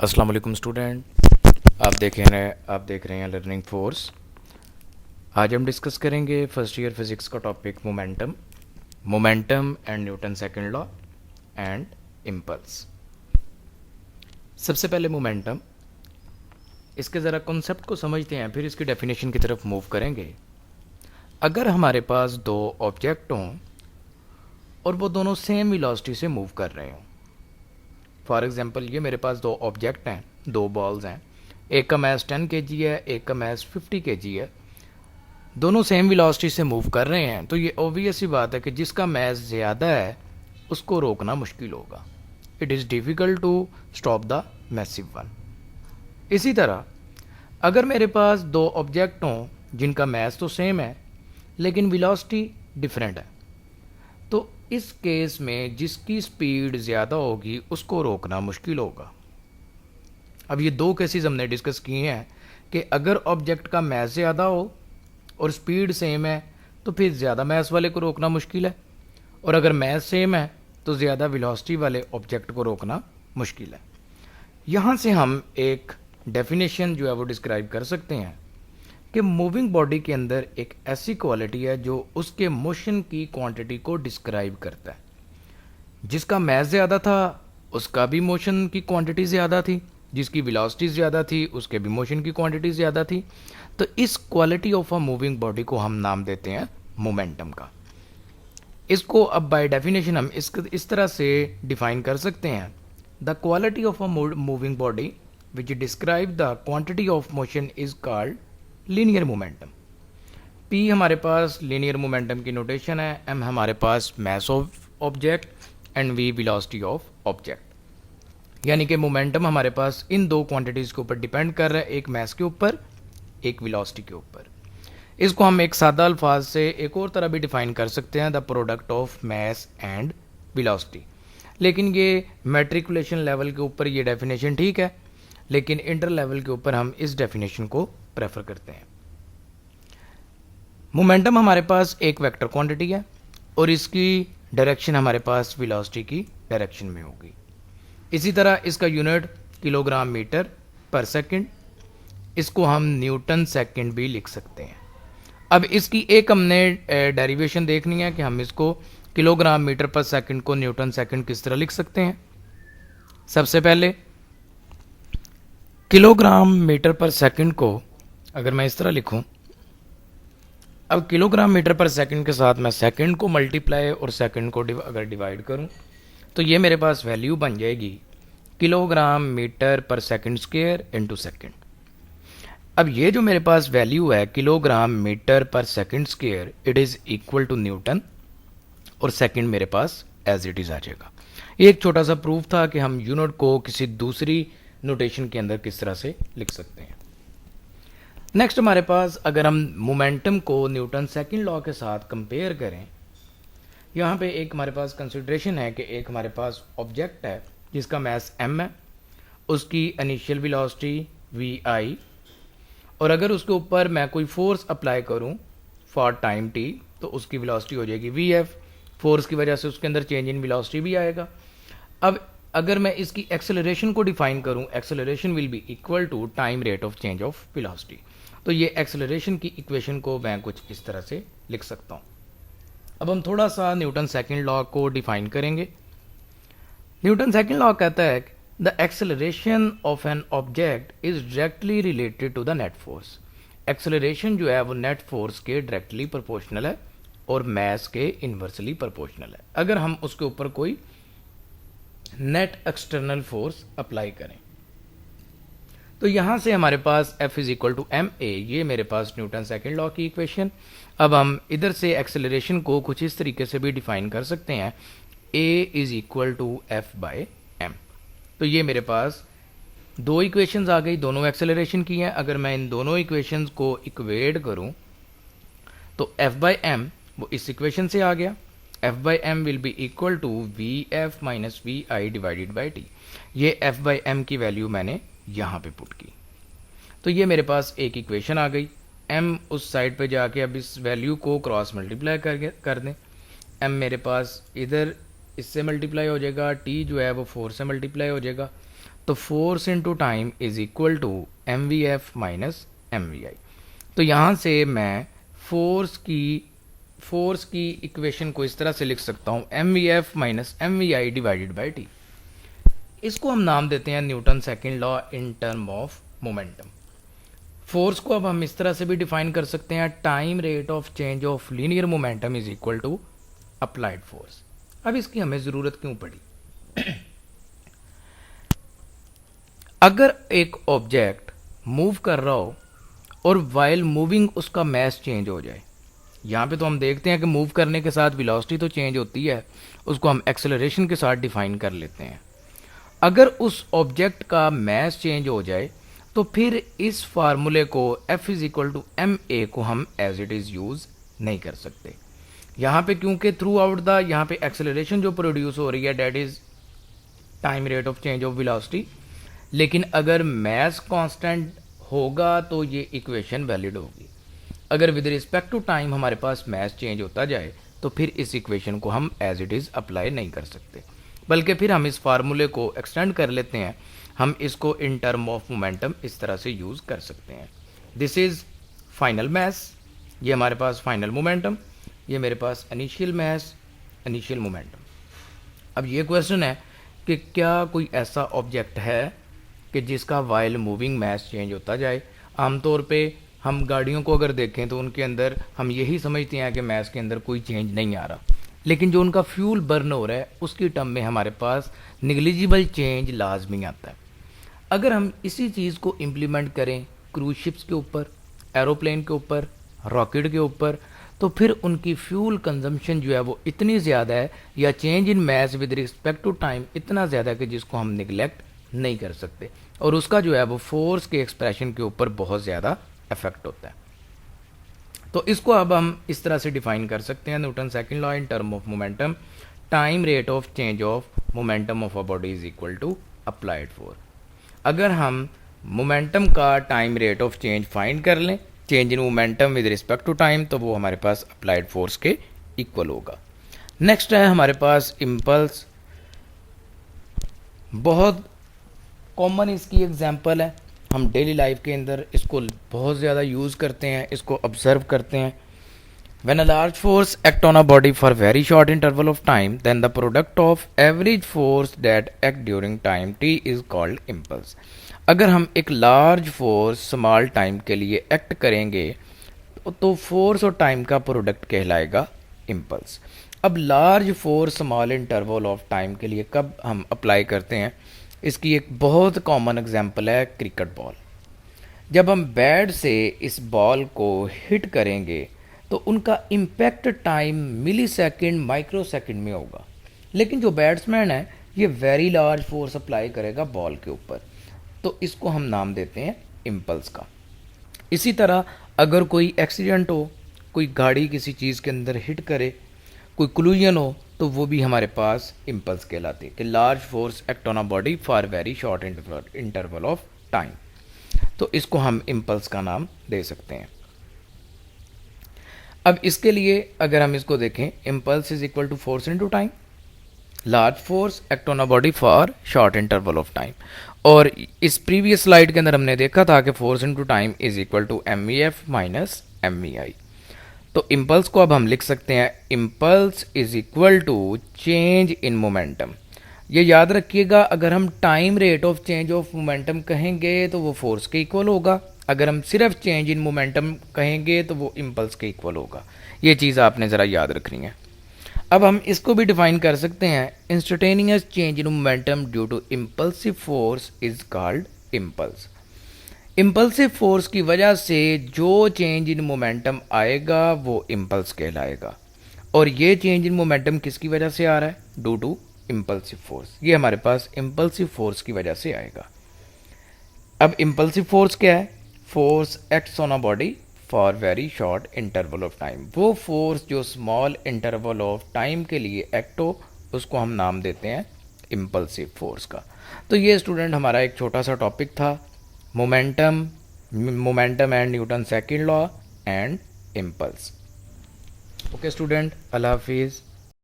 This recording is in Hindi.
अस्सलाम वालेकुम स्टूडेंट। आप देख रहे हैं लर्निंग फोर्स। आज हम डिस्कस करेंगे फर्स्ट ईयर फिज़िक्स का topic momentum and Newton second law and impulse. सबसे पहले मोमेंटम, इसके ज़रा कॉन्सेप्ट को समझते हैं, फिर इसकी डेफिनेशन की तरफ मूव करेंगे। अगर हमारे पास दो ऑब्जेक्ट हों और वो दोनों सेम वेलोसिटी से मूव कर रहे हों, फॉर एग्जांपल ये मेरे पास दो ऑब्जेक्ट हैं, दो बॉल्स हैं, एक का मास 10 kg है, एक का मास 50 kg है, दोनों सेम वेलोसिटी से मूव कर रहे हैं, तो ये ऑब्वियस ही बात है कि जिसका मास ज़्यादा है उसको रोकना मुश्किल होगा। It is difficult to stop the massive one. इसी तरह अगर मेरे पास दो ऑब्जेक्ट हों जिनका मास तो सेम है लेकिन वेलोसिटी डिफरेंट है, तो इस केस में जिसकी स्पीड ज़्यादा होगी उसको रोकना मुश्किल होगा। अब ये दो केसेस हमने डिस्कस किए हैं कि अगर ऑब्जेक्ट का मास ज़्यादा हो और स्पीड सेम है तो फिर ज़्यादा मास वाले को रोकना मुश्किल है, और अगर मास सेम है तो ज़्यादा वेलोसिटी वाले ऑब्जेक्ट को रोकना मुश्किल है। यहाँ से हम एक डेफिनेशन जो है वो डिस्क्राइब कर सकते हैं कि मूविंग बॉडी के अंदर एक ऐसी क्वालिटी है जो उसके मोशन की क्वांटिटी को डिस्क्राइब करता है। जिसका मास ज़्यादा था उसका भी मोशन की क्वांटिटी ज़्यादा थी, जिसकी वेलोसिटी ज़्यादा थी उसके भी मोशन की क्वांटिटी ज़्यादा थी। तो इस quality of a moving body को हम नाम देते हैं मोमेंटम का। इसको अब बाय डेफिनेशन हम इस तरह से डिफाइन कर सकते हैं, the quality of a moving body which describe the quantity of motion is called linear momentum. P हमारे पास लीनियर मोमेंटम की नोटेशन है, एम हमारे पास mass of object and V velocity of object. यानी कि मोमेंटम हमारे पास इन दो क्वांटिटीज़ के ऊपर डिपेंड कर रहा है, एक मास के ऊपर एक वेलोसिटी के ऊपर। इसको हम एक सादा अल्फाज से एक और तरह भी डिफाइन कर सकते हैं, the product of mass and velocity. लेकिन ये मैट्रिकुलेशन लेवल के ऊपर ये डेफिनेशन ठीक है, लेकिन इंटर लेवल के ऊपर हम इस डेफिनेशन को प्रेफर करते हैं। मोमेंटम हमारे पास एक वेक्टर क्वांटिटी है और इसकी डायरेक्शन हमारे पास वेलोसिटी की डायरेक्शन में होगी। इसी तरह इसका unit kilogram metre per second, इसको हम न्यूटन सेकंड भी लिख सकते हैं। अब इसकी एक हमने डेरिवेशन देखनी है कि हम इसको किलोग्राम मीटर पर सेकंड को न्यूटन सेकंड किस तरह लिख सकते हैं। सबसे पहले किलोग्राम मीटर पर सेकंड को अगर मैं इस तरह लिखूं, अब किलोग्राम मीटर पर सेकंड के साथ मैं सेकंड को मल्टीप्लाई और सेकंड को अगर डिवाइड करूं तो ये मेरे पास वैल्यू बन जाएगी kilogram metre per second square into second. अब ये जो मेरे पास वैल्यू है kilogram metre per second square, it is equal to newton, और सेकंड मेरे पास एज इट इज़ आ जाएगा। ये एक छोटा सा प्रूफ था कि हम यूनिट को किसी दूसरी नोटेशन के अंदर किस तरह से लिख सकते हैं। नेक्स्ट हमारे पास अगर हम मोमेंटम को न्यूटन सेकंड लॉ के साथ कंपेयर करें, यहाँ पे एक हमारे पास कंसिडरेशन है कि एक हमारे पास ऑब्जेक्ट है जिसका मास m है, उसकी इनिशियल वेलोसिटी vi, और अगर उसके ऊपर मैं कोई फोर्स अप्लाई करूँ फॉर टाइम t तो उसकी वेलोसिटी हो जाएगी vf। फोर्स की वजह से उसके अंदर चेंज इन वेलोसिटी भी आएगा। अब अगर मैं इसकी एक्सेलरेशन को डिफाइन करूँ, acceleration will be equal to time rate of change of velocity. तो ये एक्सेलरेशन की इक्वेशन को मैं कुछ इस तरह से लिख सकता हूँ। अब हम थोड़ा सा न्यूटन सेकंड लॉ को डिफाइन करेंगे। न्यूटन सेकंड लॉ कहता है the acceleration of an object is directly related to the net force. Acceleration जो है वो नेट फोर्स के डायरेक्टली प्रोपोर्शनल है और मास के इन्वर्सली प्रोपोर्शनल है अगर हम उसके ऊपर कोई नेट एक्सटर्नल फोर्स अप्लाई करें। तो यहाँ से हमारे पास F is equal to M A, ये मेरे पास न्यूटन सेकंड लॉ की इक्वेशन। अब हम इधर से एक्सेलरेशन को कुछ इस तरीके से भी डिफाइन कर सकते हैं, A is equal to F by M. तो ये मेरे पास दो इक्वेशंस आ गई, दोनों एक्सेलरेशन की हैं। अगर मैं इन दोनों इक्वेशंस को इक्वेट करूँ तो F बाई एम वो इस इक्वेशन से आ गया, F by M will be equal to V F minus V I divided by T. ये F बाई एम की वैल्यू मैंने यहाँ पे पुट की, तो ये मेरे पास एक इक्वेशन आ गई। m उस साइड पे जाके अब इस वैल्यू को क्रॉस मल्टीप्लाई कर दें, m मेरे पास इधर इससे मल्टीप्लाई हो जाएगा, t जो है वो 4 से मल्टीप्लाई हो जाएगा। तो force into time is equal to M V F minus M V I. तो यहाँ से मैं फोर्स की इक्वेशन को इस तरह से लिख सकता हूँ M V F minus M V I divided by T. इसको हम नाम देते हैं Newton second law in term of momentum. Force को अब हम इस तरह से भी डिफाइन कर सकते हैं, time rate of change of linear momentum is equal to applied force. अब इसकी हमें ज़रूरत क्यों पड़ी? अगर एक ऑब्जेक्ट मूव कर रहा हो और वाइल मूविंग उसका मास चेंज हो जाए, यहाँ पे तो हम देखते हैं कि मूव करने के साथ वेलोसिटी तो चेंज होती है, उसको हम एक्सेलरेशन के साथ डिफाइन कर लेते हैं। अगर उस ऑब्जेक्ट का मास चेंज हो जाए तो फिर इस फार्मूले को F is equal to M A को हम एज इट इज़ यूज़ नहीं कर सकते यहाँ पे, क्योंकि थ्रू आउट द यहाँ पे एक्सेलरेशन जो प्रोड्यूस हो रही है that is time rate of change of velocity. लेकिन अगर मास कांस्टेंट होगा तो ये इक्वेशन वैलिड होगी। अगर विद रिस्पेक्ट टू टाइम हमारे पास मास चेंज होता जाए तो फिर इस इक्वेशन को हम एज इट इज़ अप्लाई नहीं कर सकते, बल्कि फिर हम इस फार्मूले को एक्सटेंड कर लेते हैं। हम इसको इन टर्म ऑफ मोमेंटम इस तरह से यूज़ कर सकते हैं। दिस इज़ फाइनल मास, ये हमारे पास फाइनल मोमेंटम, ये मेरे पास इनिशियल मास, इनिशियल मोमेंटम। अब ये क्वेश्चन है कि क्या कोई ऐसा ऑब्जेक्ट है कि जिसका वाइल मूविंग मास चेंज होता जाए? आमतौर पे हम गाड़ियों को अगर देखें तो उनके अंदर हम यही समझते हैं कि मास के अंदर कोई चेंज नहीं आ रहा, लेकिन जो उनका फ्यूल बर्न हो रहा है उसकी टर्म में हमारे पास निग्लिजिबल चेंज लाजमी आता है। अगर हम इसी चीज़ को इम्प्लीमेंट करें क्रूज शिप्स के ऊपर, एरोप्लेन के ऊपर, रॉकेट के ऊपर, तो फिर उनकी फ्यूल कंजम्पशन जो है वो इतनी ज़्यादा है या change in mass with respect to time इतना ज़्यादा है कि जिसको हम निगलेक्ट नहीं कर सकते, और उसका जो है वो फोर्स के एक्सप्रेशन के ऊपर बहुत ज़्यादा इफेक्ट होता है। तो इसको अब हम इस तरह से डिफाइन कर सकते हैं, Newton second law in term of momentum, time rate of change of momentum of a body is equal to applied force. अगर हम मोमेंटम का time rate of change find कर लें, change in momentum with respect to time, तो वो हमारे पास अप्लाइड फोर्स के इक्वल होगा। नेक्स्ट है हमारे पास इम्पल्स। बहुत कॉमन इसकी एग्जांपल है, हम डेली लाइफ के अंदर इसको बहुत ज़्यादा यूज़ करते हैं, इसको ऑब्जर्व करते हैं। When a large force act on a body for very short interval of time, then the product of average force that act during time t is called impulse. अगर हम एक लार्ज फोर्स स्मॉल टाइम के लिए एक्ट करेंगे तो फोर्स और टाइम का प्रोडक्ट कहलाएगा इम्पल्स। अब large force small interval of time के लिए कब हम अप्लाई करते हैं, इसकी एक बहुत कॉमन एग्जांपल है क्रिकेट बॉल। जब हम बैट से इस बॉल को हिट करेंगे तो उनका इम्पैक्ट टाइम मिली सेकेंड माइक्रो सेकेंड में होगा, लेकिन जो बैट्समैन है ये वेरी लार्ज फोर्स अप्लाई करेगा बॉल के ऊपर, तो इसको हम नाम देते हैं इम्पल्स का। इसी तरह अगर कोई एक्सीडेंट हो, कोई गाड़ी किसी चीज़ के अंदर हिट करे, कोई कोलिजन हो, तो वो भी हमारे पास इम्पल्स कहलाते हैं कि large force act on a body for very short interval of time, तो इसको हम इम्पल्स का नाम दे सकते हैं। अब इसके लिए अगर हम इसको देखें, impulse is equal to force into time, large force act on a body for short interval of time. और इस प्रीवियस स्लाइड के अंदर हमने देखा था कि force into time is equal to M V F minus M V I. तो इम्पल्स को अब हम लिख सकते हैं, impulse is equal to change in momentum. ये याद रखिएगा, अगर हम time rate of change of momentum कहेंगे तो वो फोर्स के इक्वल होगा, अगर हम सिर्फ चेंज इन मोमेंटम कहेंगे तो वो इम्पल्स के इक्वल होगा। ये चीज़ आपने ज़रा याद रखनी है। अब हम इसको भी डिफाइन कर सकते हैं, instantaneous change in momentum due to impulsive force is called impulse. Impulsive force की वजह से जो चेंज इन मोमेंटम आएगा वो इम्पल्स कहलाएगा, और ये चेंज इन मोमेंटम किसकी वजह से आ रहा है? Due to impulsive force. ये हमारे पास इम्पल्सिव फोर्स की वजह से आएगा। अब इम्पल्सिव फोर्स क्या है? Force acts on a body for very short interval of time. वो फोर्स जो स्मॉल इंटरवल ऑफ टाइम के लिए एक्ट हो, उसको हम नाम देते हैं इम्पल्सिव फोर्स का। तो ये स्टूडेंट हमारा एक छोटा सा टॉपिक था, momentum and Newton second law and impulse. Okay student, अल्लाह हाफिज़।